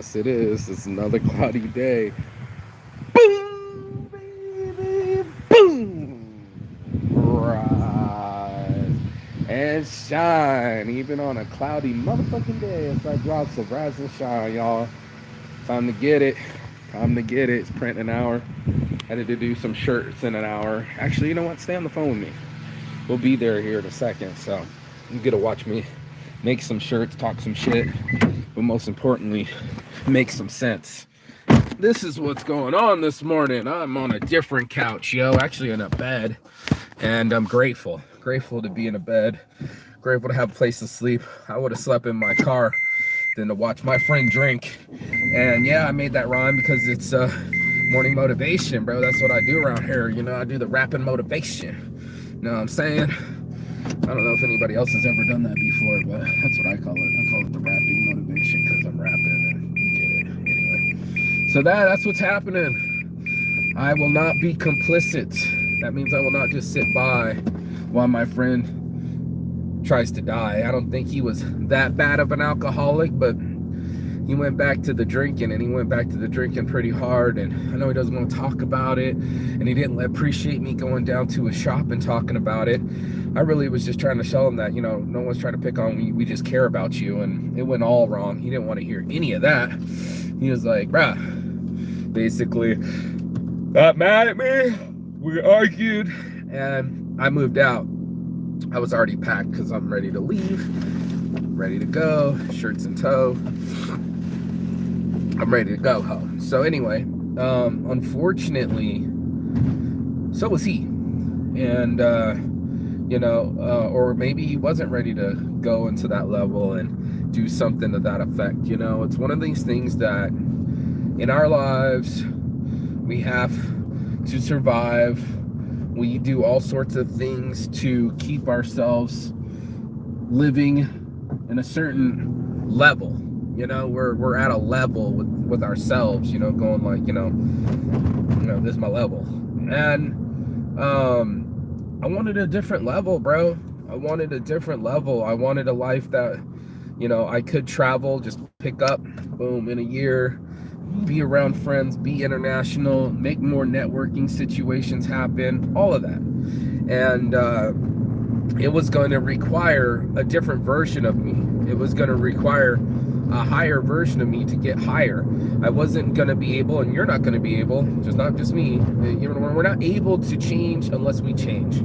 Yes, it is. It's another cloudy day. Boom, baby, boom. Rise and shine. Even on a cloudy motherfucking day, it's like drops of rise and shine, y'all. Time to get it. Time to get it. It's print an hour. Headed to do some shirts in an hour. Actually, you know what? Stay on the phone with me. We'll be there here in a second. So you get to watch me make some shirts, talk some shit, but most importantly, make some sense. This is what's going on this morning. I'm on a different couch, yo. Actually in a bed, and I'm grateful to be in a bed, grateful to have a place to sleep. I would have slept in my car than to watch my friend drink. And yeah, I made that rhyme because it's morning motivation, bro. That's what I do around here. You know, I do the rapping motivation. You know what I'm saying? I don't know if anybody else has ever done that before, but that's what I call it. I call it the rapping motivation because I'm rapping and you get it. Anyway, so that's what's happening. I will not be complicit. That means I will not just sit by while my friend tries to die. I don't think he was that bad of an alcoholic, but he went back to the drinking, and he went back to the drinking pretty hard. And I know he doesn't want to talk about it, and he didn't appreciate me going down to his shop and talking about it. I really was just trying to show him that, you know, no one's trying to pick on me. We just care about you. And it went all wrong. He didn't want to hear any of that. He was like, bruh, basically, got mad at me. We argued, and I moved out. I was already packed because I'm ready to leave, ready to go, shirts in tow. I'm ready to go home. So anyway, unfortunately, so was he. And, you know, or maybe he wasn't ready to go into that level and do something to that effect. You know, it's one of these things that in our lives, we have to survive. We do all sorts of things to keep ourselves living in a certain level. You know, we're at a level with ourselves, you know, going like, you know, this is my level. And I wanted a different level, bro. I wanted a different level. I wanted a life that, you know, I could travel, just pick up, boom, in a year, be around friends, be international, make more networking situations happen, all of that. And it was going to require a different version of me. It was going to require a higher version of me to get higher. I wasn't going to be able, and you're not going to be able, not just me, you know, we're not able to change unless we change.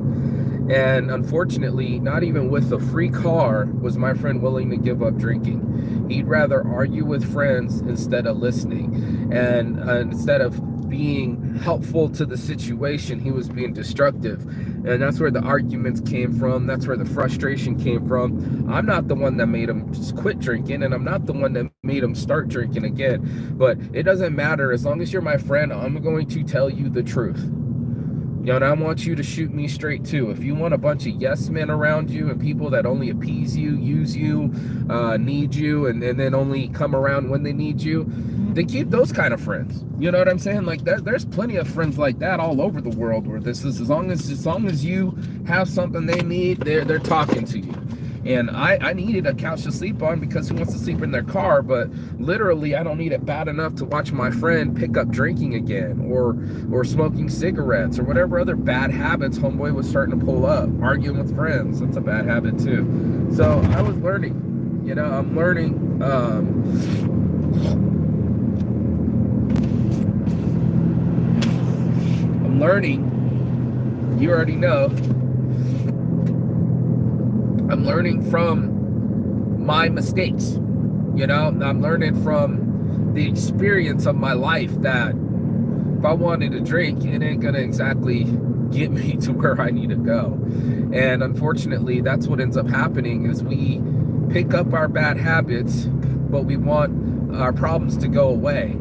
And unfortunately, not even with a free car was my friend willing to give up drinking. He'd rather argue with friends instead of listening. And instead of being helpful to the situation, he was being destructive. And that's where the arguments came from. That's where the frustration came from. I'm not the one that made him just quit drinking, and I'm not the one that made him start drinking again. But it doesn't matter. As long as you're my friend, I'm going to tell you the truth. You know, and I want you to shoot me straight too. If you want a bunch of yes men around you and people that only appease you, use you, need you, and then only come around when they need you, then keep those kind of friends. You know what I'm saying? Like there's plenty of friends like that all over the world where this is as long as you have something they need, they're talking to you. And I needed a couch to sleep on because who wants to sleep in their car? But literally, I don't need it bad enough to watch my friend pick up drinking again or smoking cigarettes or whatever other bad habits homeboy was starting to pull up. Arguing with friends, that's a bad habit too. So I was learning, you know, I'm learning. I'm learning, you already know, I'm learning from my mistakes. You know, I'm learning from the experience of my life that if I wanted to drink, it ain't gonna exactly get me to where I need to go. And unfortunately, that's what ends up happening is we pick up our bad habits, but we want our problems to go away.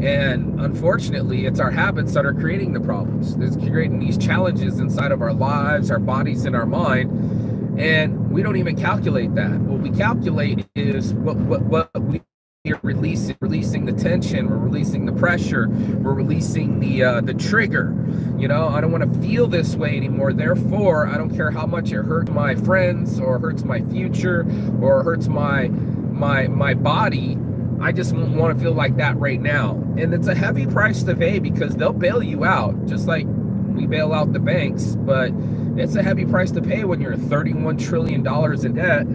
And unfortunately, it's our habits that are creating the problems. It's creating these challenges inside of our lives, our bodies, and our mind. And we don't even calculate that. What we calculate is what we are releasing the tension, we're releasing the pressure, we're releasing the trigger. You know, I don't want to feel this way anymore. Therefore, I don't care how much it hurts my friends or hurts my future or hurts my body. I just want to feel like that right now. And it's a heavy price to pay because they'll bail you out, just like we bail out the banks. But it's a heavy price to pay when you're $31 trillion in debt.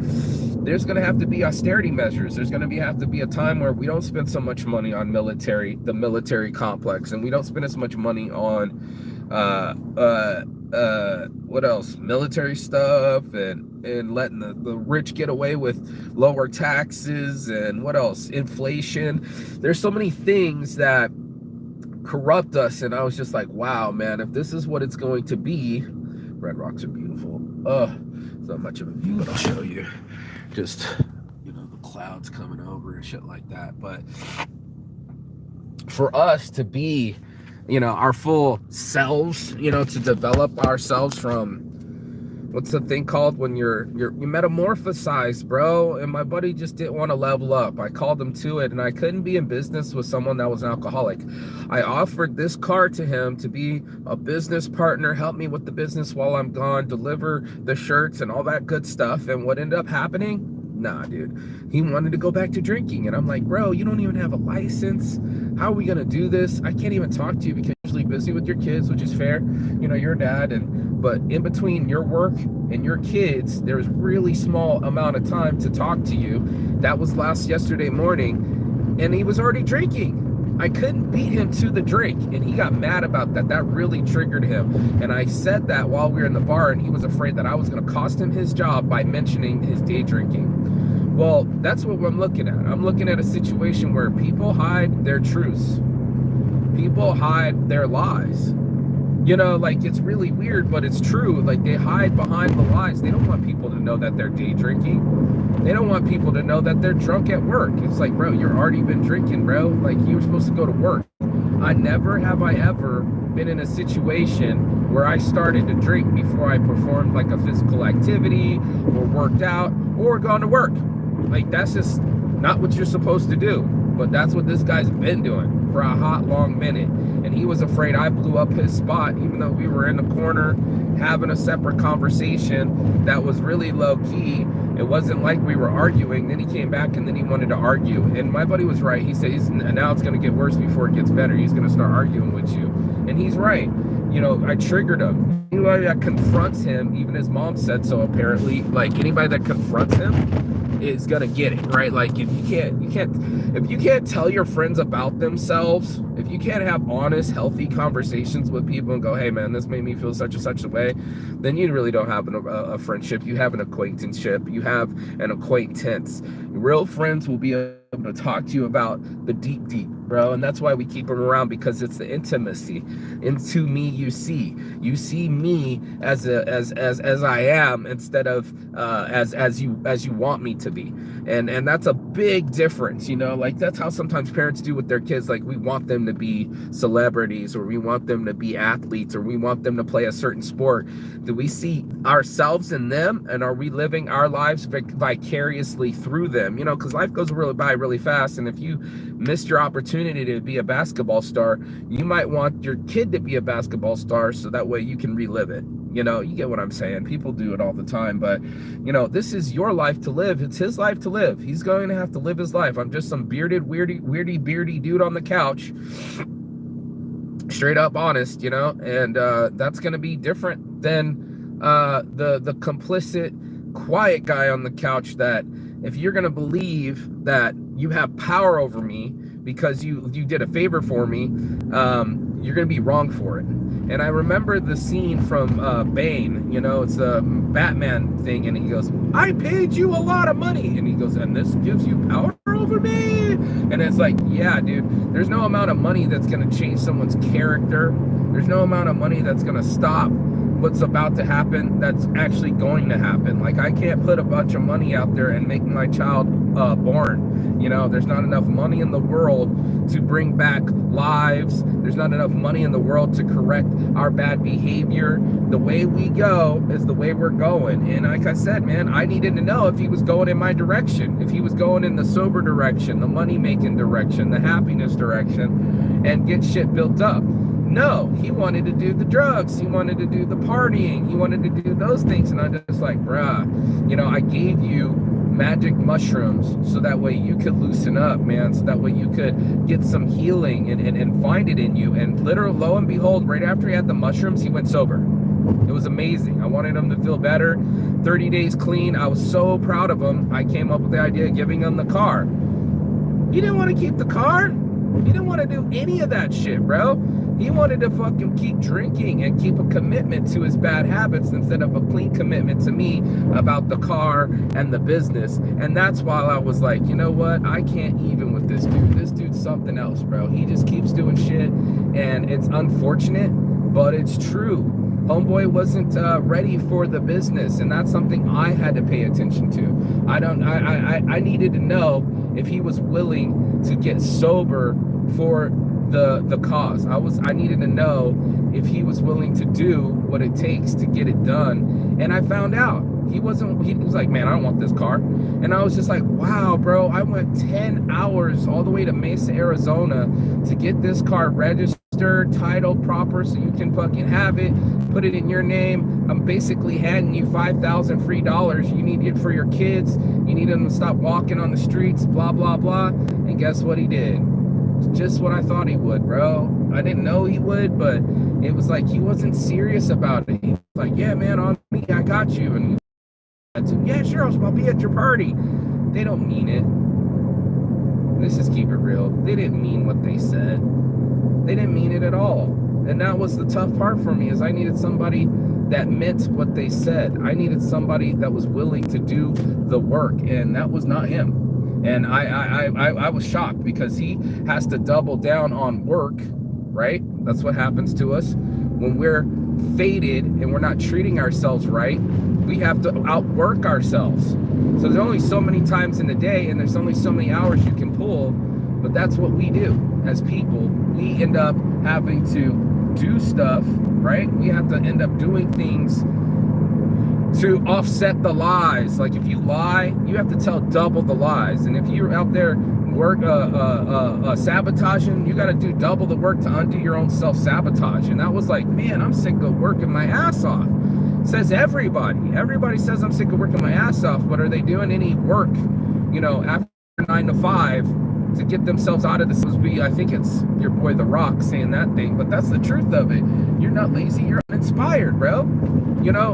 There's going to have to be austerity measures. There's going to have to be a time where we don't spend so much money on the military complex, and we don't spend as much money on what else? Military stuff, and letting the rich get away with lower taxes, and what else? Inflation. There's so many things that corrupt us, and I was just like, wow, man, if this is what it's going to be. Red rocks are beautiful. It's not much of a view, but I'll show you. Just, the clouds coming over and shit like that. But for us to be, our full selves, to develop ourselves from, what's the thing called when you metamorphosize, bro. And my buddy just didn't want to level up. I called him to it, and I couldn't be in business with someone that was an alcoholic. I offered this car to him to be a business partner, help me with the business while I'm gone, deliver the shirts and all that good stuff. And what ended up happening? Nah, dude, he wanted to go back to drinking. And I'm like, bro, you don't even have a license. How are we going to do this? I can't even talk to you because you're usually busy with your kids, which is fair. You're a dad. But in between your work and your kids, there's really small amount of time to talk to you. That was yesterday morning, and he was already drinking. I couldn't beat him to the drink, and he got mad about that. That really triggered him. And I said that while we were in the bar, and he was afraid that I was going to cost him his job by mentioning his day drinking. Well, that's what I'm looking at. I'm looking at a situation where people hide their truths. People hide their lies. It's really weird, but it's true. Like, they hide behind the lies. They don't want people to know that they're day drinking. They don't want people to know that they're drunk at work. It's like, bro, you've already been drinking, bro. Like, you were supposed to go to work. Never have I ever been in a situation where I started to drink before I performed like a physical activity or worked out or gone to work. Like, that's just not what you're supposed to do. But that's what this guy's been doing for a hot, long minute. And he was afraid I blew up his spot, even though we were in the corner having a separate conversation that was really low key. It wasn't like we were arguing. Then he came back and then he wanted to argue. And my buddy was right. He says, now it's going to get worse before it gets better. He's going to start arguing with you. And he's right. I triggered him. Anybody that confronts him, even his mom said so apparently, like anybody that confronts him is gonna get it, right? Like if you can't tell your friends about themselves, if you can't have honest, healthy conversations with people and go, hey man, this made me feel such and such a way, then you really don't have a friendship. You have an acquaintanceship. You have an acquaintance. Real friends will be able to talk to you about the deep, bro. And that's why we keep them around, because it's the intimacy. Into me you see me as I am, instead of as you want me to be. And that's a big difference, like that's how sometimes parents do with their kids. Like, we want them to be celebrities, or we want them to be athletes, or we want them to play a certain sport. Do we see ourselves in them, and are we living our lives vicariously through them? Because life goes by really fast, and if you missed your opportunity to be a basketball star, you might want your kid to be a basketball star so that way you can relive it. You get what I'm saying. People do it all the time, but this is your life to live. It's his life to live. He's going to have to live his life. I'm just some bearded, beardy dude on the couch, straight up honest, and that's going to be different than the complicit, quiet guy on the couch. That if you're going to believe that you have power over me because you did a favor for me, you're going to be wrong for it. And I remember the scene from Bane, it's a Batman thing, and he goes, I paid you a lot of money. And he goes, and this gives you power over me? And it's like, yeah, dude, there's no amount of money that's going to change someone's character. There's no amount of money that's going to stop what's about to happen that's actually going to happen. Like, I can't put a bunch of money out there and make my child born. There's not enough money in the world to bring back lives. There's not enough money in the world to correct our bad behavior. The way we go is the way we're going. And like I said, man, I needed to know if he was going in my direction, if he was going in the sober direction, the money-making direction, the happiness direction, and get shit built up. No, he wanted to do the drugs. He wanted to do the partying. He wanted to do those things. And I'm just like, bruh, I gave you magic mushrooms so that way you could loosen up, man, so that way you could get some healing and find it in you. And literally, lo and behold, right after he had the mushrooms, he went sober. It was amazing. I wanted him to feel better. 30 days clean. I was so proud of him. I came up with the idea of giving him the car. He didn't want to keep the car. He didn't want to do any of that shit, bro. He wanted to fucking keep drinking and keep a commitment to his bad habits instead of a clean commitment to me about the car and the business. And that's why I was like, you know what? I can't even with this dude. This dude's something else, bro. He just keeps doing shit, and it's unfortunate, but it's true. Homeboy wasn't ready for the business, and that's something I had to pay attention to. I needed to know if he was willing to get sober for the cause. I needed to know if he was willing to do what it takes to get it done. And I found out he was like, man, I don't want this car. And I was just like, wow, bro, I went 10 hours all the way to Mesa, Arizona to get this car registered, titled proper, so you can fucking have it, put it in your name. I'm basically handing you $5,000 free dollars. You need it for your kids. You need them to stop walking on the streets, blah, blah, blah. And guess what he did? Just what I thought he would, bro. I didn't know he would, but it was like he wasn't serious about it. He was like, yeah, man, on me, I got you. And yeah, sure, I'll be at your party. They don't mean it. Let's just keep it real. They didn't mean what they said. They didn't mean it at all. And that was the tough part for me, is I needed somebody that meant what they said. I needed somebody that was willing to do the work, and that was not him. And I was shocked, because he has to double down on work, right? That's what happens to us when we're faded and we're not treating ourselves right. We have to outwork ourselves. So there's only so many times in the day, and there's only so many hours you can pull, but that's what we do as people. We end up having to do stuff, right? We have to end up doing things to offset the lies. Like if you lie, you have to tell double the lies. And if you're out there sabotaging, you got to do double the work to undo your own self-sabotage. And that was like, man, I'm sick of working my ass off. Says everybody. Everybody says I'm sick of working my ass off, but are they doing any work, after 9 to 5 to get themselves out of this? I think it's your boy The Rock saying that thing, but that's the truth of it. You're not lazy, you're uninspired, bro.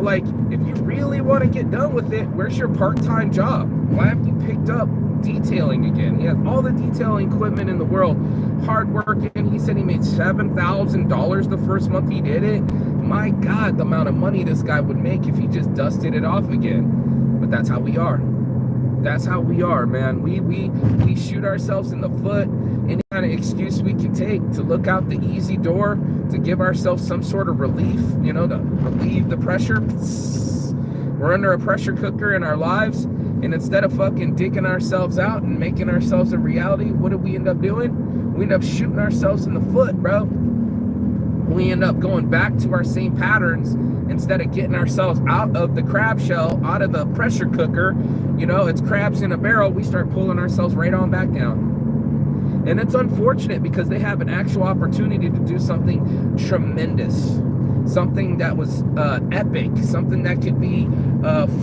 Like, if you really want to get done with it, where's your part-time job? Why haven't you picked up detailing again? He has all the detailing equipment in the world, hard working. He said he made $7,000 the first month he did it. My God, the amount of money this guy would make if he just dusted it off again. But that's how we are. That's how we are, man. We shoot ourselves in the foot. Any kind of excuse we can take to look out the easy door, to give ourselves some sort of relief, to relieve the pressure. We're under a pressure cooker in our lives, and instead of fucking digging ourselves out and making ourselves a reality, what do we end up doing? We end up shooting ourselves in the foot, bro. We end up going back to our same patterns instead of getting ourselves out of the crab shell, out of the pressure cooker. It's crabs in a barrel. We start pulling ourselves right on back down. And it's unfortunate, because they have an actual opportunity to do something tremendous, something that was epic, something that could be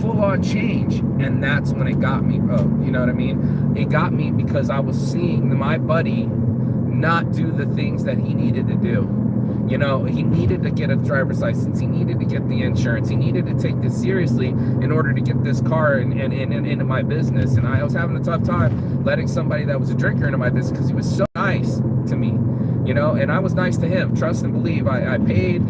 full-on change. And that's when it got me, bro. You know what I mean? It got me because I was seeing my buddy not do the things that he needed to do. He needed to get a driver's license. He needed to get the insurance. He needed to take this seriously in order to get this car and into my business. And I was having a tough time letting somebody that was a drinker into my business, because he was so nice to me, and I was nice to him. Trust and believe. I paid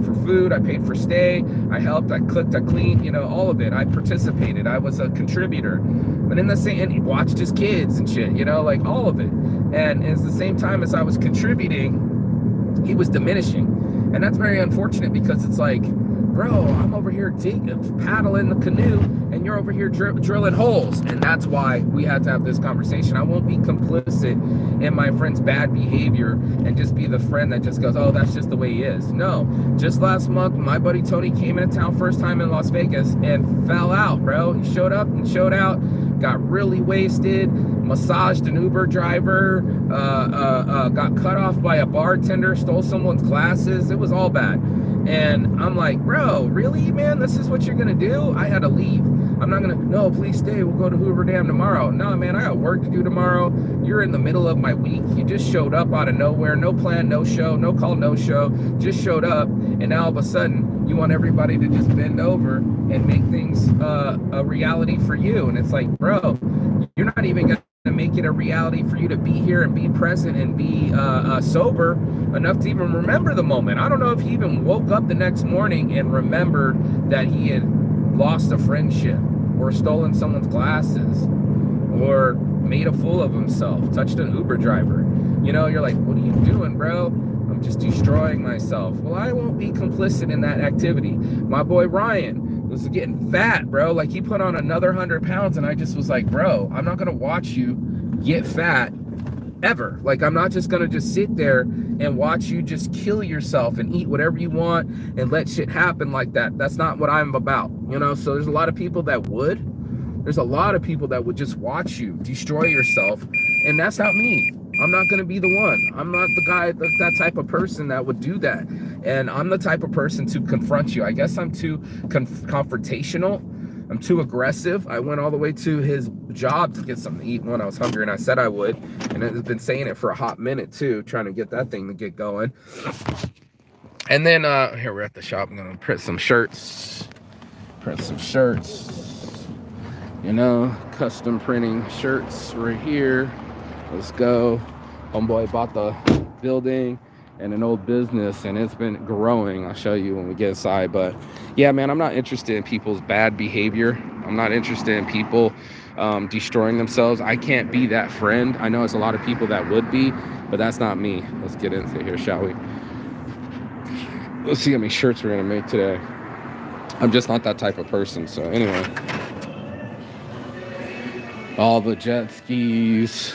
for food. I paid for stay. I helped. I cooked. I cleaned. All of it. I participated. I was a contributor. But in the same, and he watched his kids and shit. Like all of it. And at the same time as I was contributing, he was diminishing. And that's very unfortunate, because it's like, bro, I'm over here paddling the canoe, and you're over here drilling holes. And that's why we had to have this conversation. I won't be complicit in my friend's bad behavior and just be the friend that just goes, oh, that's just the way he is. No, just last month, my buddy Tony came into town first time in Las Vegas and fell out, bro. He showed up and showed out, got really wasted, massaged an Uber driver, got cut off by a bartender, stole someone's glasses. It was all bad. And I'm like, bro, really, man? This is what you're gonna do? I had to leave. I'm not gonna, no, please stay. We'll go to Hoover Dam tomorrow. No, man, I got work to do tomorrow. You're in the middle of my week. You just showed up out of nowhere. No plan, no show, no call, no show. Just showed up. And now all of a sudden, you want everybody to just bend over and make things a reality for you. And it's like, bro, you're not even gonna make it a reality for you to be here and be present and be sober enough to even remember the moment. I don't know if he even woke up the next morning and remembered that he had lost a friendship or stolen someone's glasses or made a fool of himself, touched an Uber driver. You know, you're like, what are you doing, bro? I'm just destroying myself. Well, I won't be complicit in that activity. My boy Ryan was getting fat, bro. Like, he put on another 100 pounds, and I just was like, bro, I'm not gonna watch you get fat ever. Like, I'm not just gonna just sit there and watch you just kill yourself and eat whatever you want and let shit happen like that. That's not what I'm about, you know? So there's a lot of people that would. There's a lot of people that would just watch you destroy yourself, and that's not me. I'm not gonna be the one. I'm not the guy, that type of person that would do that. And I'm the type of person to confront you. I guess I'm too confrontational. I'm too aggressive. I went all the way to his job to get something to eat when I was hungry, and I said I would. And I've been saying it for a hot minute too, trying to get that thing to get going. And then here, we're at the shop. I'm gonna print some shirts. You know, custom printing shirts right here. Let's go. Homeboy bought the building and an old business, and it's been growing. I'll show you when we get inside. But yeah, man, I'm not interested in people's bad behavior. I'm not interested in people destroying themselves. I can't be that friend. I know there's a lot of people that would be, but that's not me. Let's get into here, shall we? Let's see how many shirts we're gonna make today. I'm just not that type of person. So anyway, all the jet skis.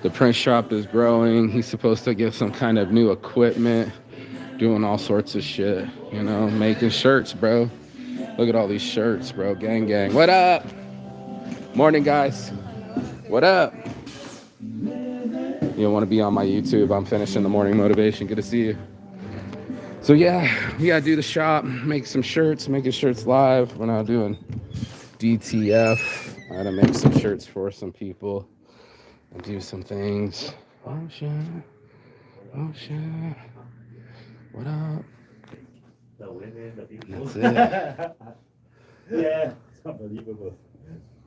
The print shop is growing. He's supposed to get some kind of new equipment, doing all sorts of shit, you know, making shirts, bro. Look at all these shirts, bro. Gang, gang. What up? Morning, guys. What up? You don't want to be on my YouTube. I'm finishing the morning motivation. Good to see you. So yeah, we gotta do the shop, make some shirts, making shirts live. We're now doing DTF. I gotta make some shirts for some people and do some things. Oh shit. Oh shit. What up? And that's it. Yeah, it's unbelievable.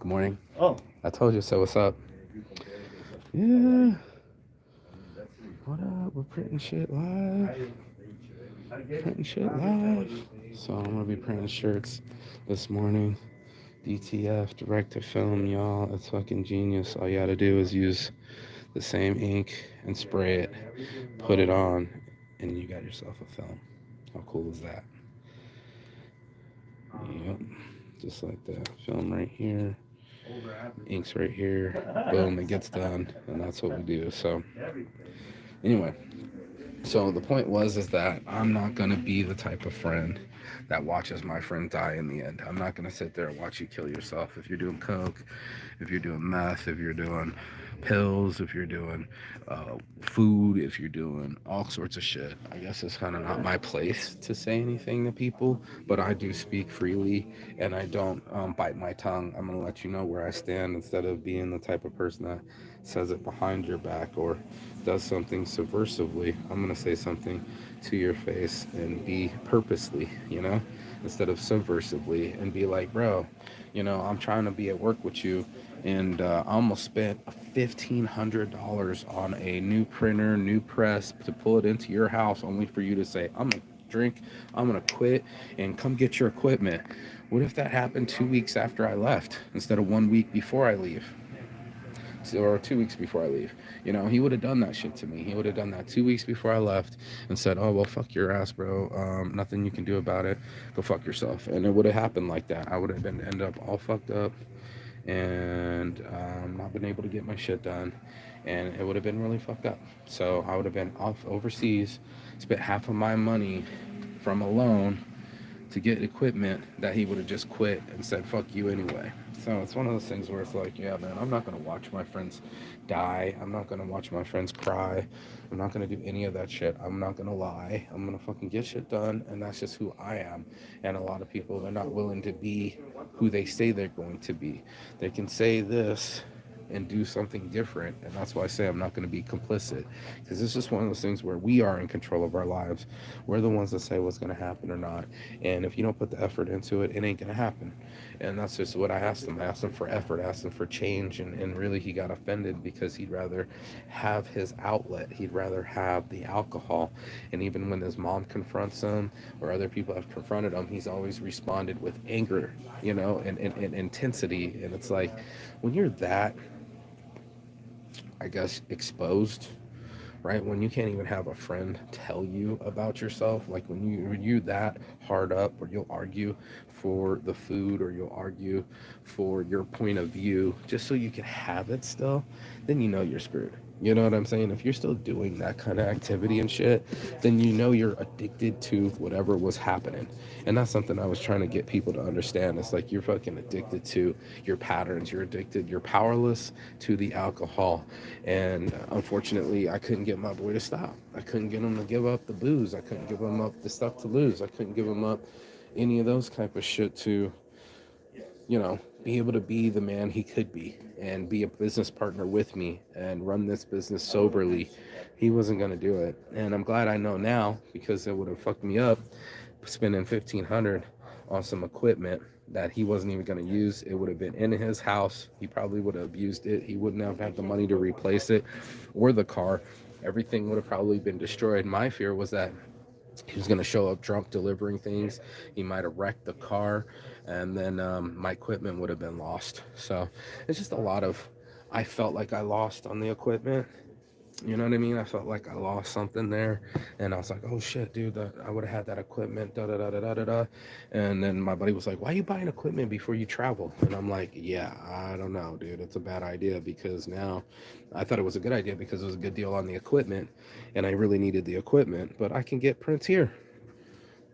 Good morning. Oh. I told you so. What's up? Yeah. What up? We're printing shit live. So I'm gonna be printing shirts this morning. DTF, direct to film, y'all. It's fucking genius. All you gotta do is use the same ink and spray it, put it on, and you got yourself a film. How cool is that? Yep, just like that. Film right here, ink's right here, boom, it gets done, and that's what we do. So anyway, so the point is that I'm not gonna be the type of friend that watches my friend die in the end. I'm not gonna sit there and watch you kill yourself. If you're doing coke, if you're doing meth, if you're doing pills, if you're doing food, if you're doing all sorts of shit, I guess it's kind of not my place to say anything to people, but I do speak freely, and I don't bite my tongue. I'm gonna let you know where I stand instead of being the type of person that says it behind your back or does something subversively. I'm gonna say something to your face and be purposely, you know, instead of subversively, and be like, bro, you know, I'm trying to be at work with you, and I almost spent $1,500 on a new printer, new press to pull it into your house, only for you to say, I'm gonna drink, I'm gonna quit, and come get your equipment. What if that happened 2 weeks after I left instead of 1 week before I leave? Or 2 weeks before I leave? You know, he would have done that shit to me. He would have done that 2 weeks before I left and said, oh, well, fuck your ass, bro. Nothing you can do about it. Go fuck yourself. And it would have happened like that. I would have been end up all fucked up and not been able to get my shit done. And it would have been really fucked up. So I would have been off overseas, spent half of my money from a loan to get equipment that he would have just quit and said, fuck you anyway. So it's one of those things where it's like, yeah, man, I'm not gonna watch my friends die. I'm not gonna watch my friends cry. I'm not gonna do any of that shit. I'm not gonna lie. I'm gonna fucking get shit done, and that's just who I am. And a lot of people, they're not willing to be who they say they're going to be. They can say this and do something different, and that's why I say I'm not going to be complicit, because it's just one of those things where we are in control of our lives. We're the ones that say what's going to happen or not, and if you don't put the effort into it, it ain't going to happen. And that's just what I asked him. I asked him for effort, I asked him for change, and really he got offended because he'd rather have his outlet, he'd rather have the alcohol. And even when his mom confronts him or other people have confronted him, he's always responded with anger, and intensity. And it's like, when you're that, I guess, exposed, right? When you can't even have a friend tell you about yourself, like when you that hard up, or you'll argue for the food, or you'll argue for your point of view just so you can have it still, then you know you're screwed. You know what I'm saying? If you're still doing that kind of activity and shit, then you know you're addicted to whatever was happening. And that's something I was trying to get people to understand. It's like, you're fucking addicted to your patterns. You're powerless to the alcohol. And unfortunately, I couldn't get my boy to stop. I couldn't get him to give up the booze. I couldn't give him up the stuff to lose. I couldn't give him up any of those type of shit to, be able to be the man he could be and be a business partner with me and run this business soberly. He wasn't going to do it. And I'm glad I know now, because it would have fucked me up spending 1,500 on some equipment that he wasn't even going to use. It would have been in his house. He probably would have abused it. He wouldn't have had the money to replace it or the car. Everything would have probably been destroyed. My fear was that he was going to show up drunk delivering things. He might have wrecked the car, and then my equipment would have been lost. So it's just a lot of, I felt like I lost on the equipment. You know what I mean? I felt like I lost something there, and I was like, "Oh shit, dude! I would have had that equipment." Da da da da da da da. And then my buddy was like, "Why are you buying equipment before you travel?" And I'm like, "Yeah, I don't know, dude. It's a bad idea, because now I thought it was a good idea because it was a good deal on the equipment, and I really needed the equipment. But I can get prints here.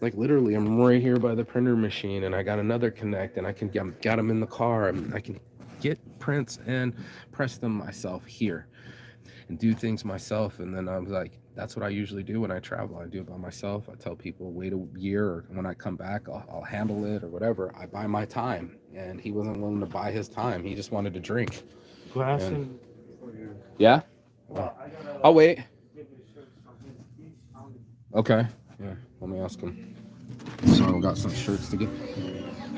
Like literally, I'm right here by the printer machine, and I got another Connect, and I can got them in the car, and I can get prints and press them myself here." And do things myself. And then I was like, that's what I usually do when I travel. I do it by myself. I tell people, wait a year, or when I come back, I'll handle it or whatever. I buy my time. And he wasn't willing to buy his time. He just wanted to drink. Glass And, and for your. yeah? Well, I gotta, I'll wait. give you a shirt from him. Okay. Yeah, let me ask him. So I got some shirts to get.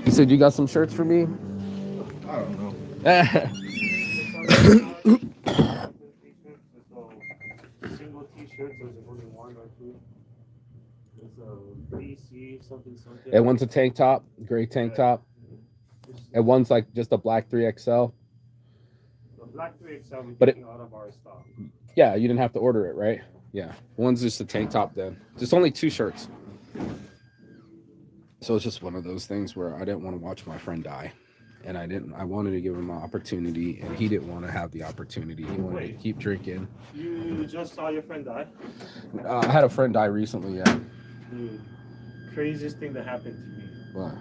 He said, you got some shirts for me? I don't know. Single t-shirts, there's only one or two. There's a BC something. And one's a tank top, gray tank top. And one's like just a black 3XL. The black 3XL we're But taking out of our stock. Yeah, you didn't have to order it, right? Yeah. One's just a tank top then. There's only 2 shirts. So it's just one of those things where I didn't want to watch my friend die. And I wanted to give him an opportunity, and he didn't want to have the opportunity. He wanted to keep drinking. You just saw your friend die? I had a friend die recently, yeah. Dude, craziest thing that happened to me What?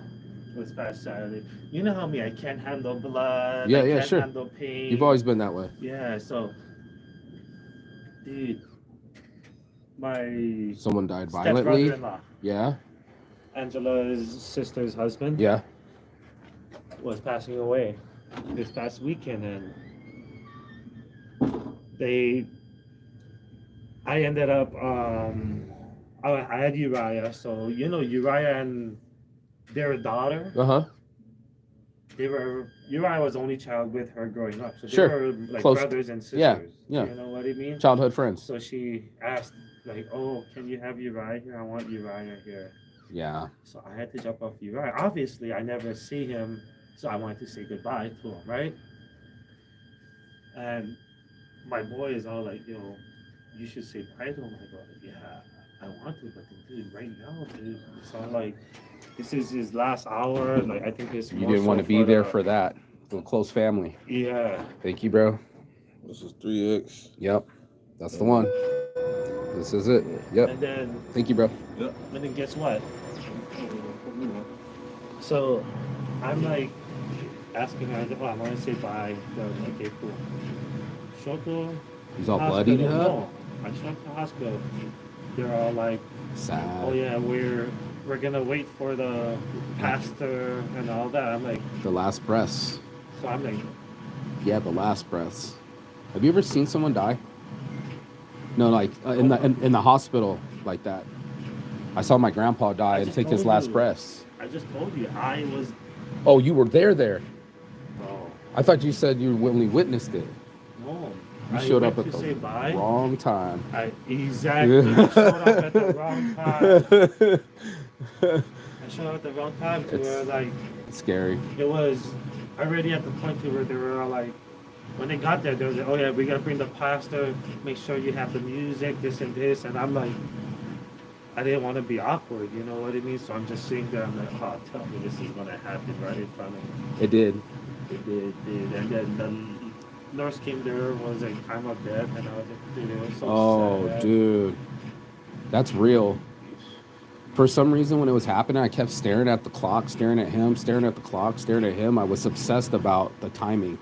was past Saturday. You know how me, I can't handle blood. Yeah, I yeah, can't sure. handle pain. You've always been that way. Yeah, so, dude, my Someone died violently. stepbrother-in-law, Yeah. Angela's sister's husband, Yeah. was passing away this past weekend, and I ended up I had Uriah, so Uriah and their daughter, Uriah was only child with her growing up, so they were like close brothers and sisters. Yeah. You know what I mean? Childhood friends. So she asked, like, "Oh, can you have Uriah here? I want Uriah here." Yeah. So I had to jump off Uriah. Obviously, I never see him, so I wanted to say goodbye to him, right? And my boy is all like, you should say bye to him. I go, yeah, I want to, but dude, right now, dude, it's all like, this is his last hour. Like, I think it's You didn't want to be there for that. The close family. Yeah. Thank you, bro. This is 3X. Yep. That's the one. This is it. Yep. And then, Thank you, bro. Yep. and then guess what? So I'm like, asking her, oh, I want to say bye. They're like, okay, cool. Show up to He's all bloodied hospital. up. No, I showed up to the hospital. They're all like, Sad. oh yeah, we're gonna wait for the pastor and all that. I'm like, The last breaths. so I'm like, Yeah, the last breaths. Have you ever seen someone die? No, like in the hospital like that. I saw my grandpa die I and just take his told last you. breaths. I just told you I was. Oh, you were there. Oh I thought you said you only witnessed it. no. You I showed went up at to say the bye. wrong time. Exactly. I showed up at the wrong time. I showed up at the wrong time to where like It's scary. it was already at the point to where they were all like, when they got there, they was like, oh yeah, we gotta bring the pastor, make sure you have the music, this and this, and I'm like, I didn't want to be awkward, you know what I mean? So I'm just sitting there, I'm like, oh, tell me this is gonna happen right in front of me. It did. It did. And then the nurse came there, was like time of death, and I was like, dude, it was so Oh, sad. dude. That's real. For some reason, when it was happening, I kept staring at the clock, staring at him, staring at the clock, staring at him. I was obsessed about the timing,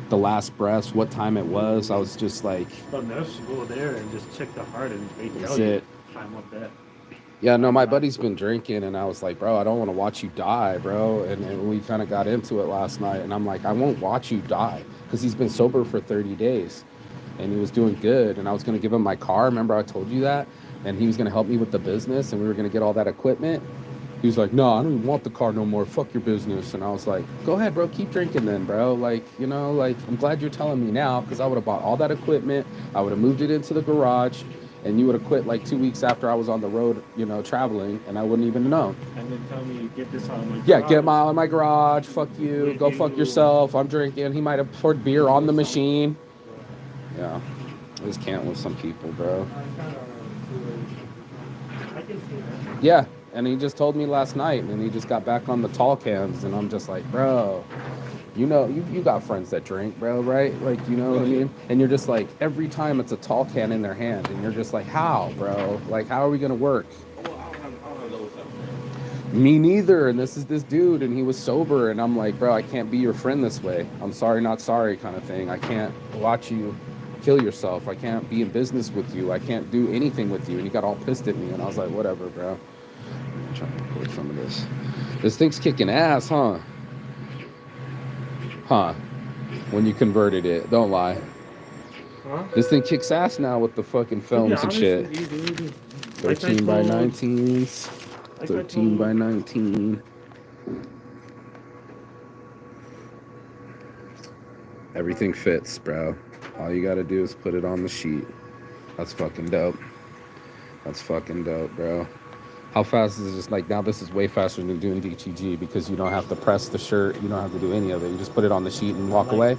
the last breaths, what time it was. I was just like, The nurse go there and just check the heart, and they that's tell you it. time of death. Yeah, no, my buddy's been drinking, and I was like, bro, I don't want to watch you die, bro. And we kind of got into it last night, and I'm like, I won't watch you die, because he's been sober for 30 days, and he was doing good, and I was going to give him my car. Remember I told you that? And he was going to help me with the business, and we were going to get all that equipment. He was like, no, I don't even want the car no more. Fuck your business. And I was like, go ahead, bro. Keep drinking then, bro. Like, you know, like, I'm glad you're telling me now, because I would have bought all that equipment. I would have moved it into the garage, and you would have quit like 2 weeks after I was on the road, you know, traveling, and I wouldn't even know. And then tell me, get this out of my Yeah, garage. get him out of my garage. Fuck you. Go fuck yourself. I'm drinking. He might have poured beer on the machine. Yeah. I just can't with some people, bro. I can see that. Yeah. And he just told me last night, and he just got back on the tall cans, and I'm just like, bro, you know, you got friends that drink, bro, right? Like, you know what I mean? And you're just like, every time it's a tall can in their hand, and you're just like, how, bro? Like, how are we gonna work? Me neither. And this is this dude, and he was sober, and I'm like, bro, I can't be your friend this way. I'm sorry, not sorry, kind of thing. I can't watch you kill yourself. I can't be in business with you. I can't do anything with you. And he got all pissed at me, and I was like, whatever, bro. I'm trying to record some of this. This thing's kicking ass, huh? Huh? When you converted it, don't lie. Huh? This thing kicks ass now with the fucking films and shit. 13 by 19s. 13 by 19. Everything fits, bro. All you gotta do is put it on the sheet. That's fucking dope. That's fucking dope, bro. How fast is it? Just like now, this is way faster than doing DTG because you don't have to press the shirt. You don't have to do any of it. You just put it on the sheet and walk away.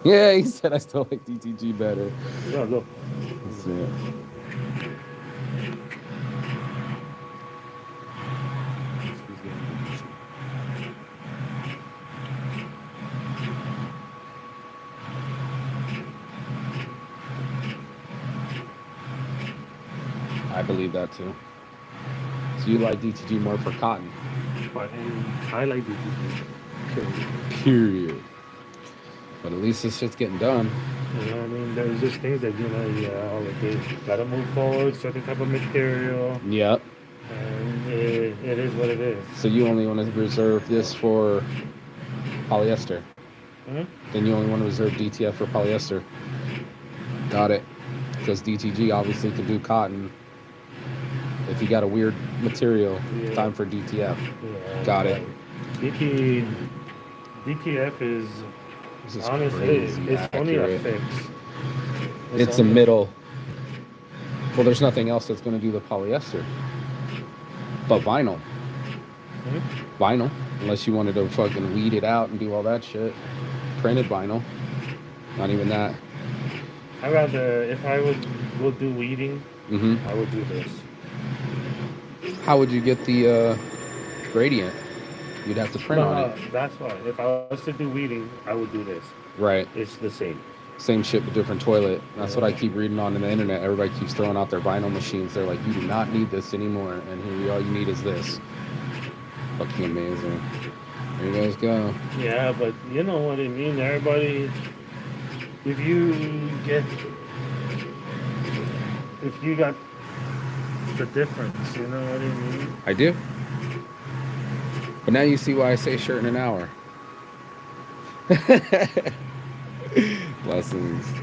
Yeah, he said I still like DTG better. Yeah, look. That's it. I believe that too. So you like DTG more for cotton? But I like DTG. Period. But at least this shit's getting done. You know what I mean? There's just things that, you know, yeah, okay, gotta move forward, certain type of material, Yep. and it is what it is. So you only want to reserve this for polyester. Hmm? Then you only want to reserve DTF for polyester. Got it. Because DTG obviously can do cotton. If you got a weird material, Yeah. time for DTF. Yeah, Got it. DTF is This is honestly, crazy it's only a accurate. fix. It's a only- middle. Well, there's nothing else that's going to do the polyester. But vinyl. Mhm. Vinyl. Unless you wanted to fucking weed it out and do all that shit. Printed vinyl. Not even that. I rather, if I would do weeding, Mm-hmm. I would do this. How would you get the gradient? You'd have to print on it. That's why. If I was to do weeding, I would do this. Right. It's the same. Same shit but different toilet. That's what I keep reading on the internet. Everybody keeps throwing out their vinyl machines. They're like, you do not need this anymore. And here we all you need is this. Fucking amazing. you guys go. Yeah, but you know what I mean. Everybody, if you get, if you got the difference, you know what I mean. I do. But now you see why I say shirt in an hour. Blessings.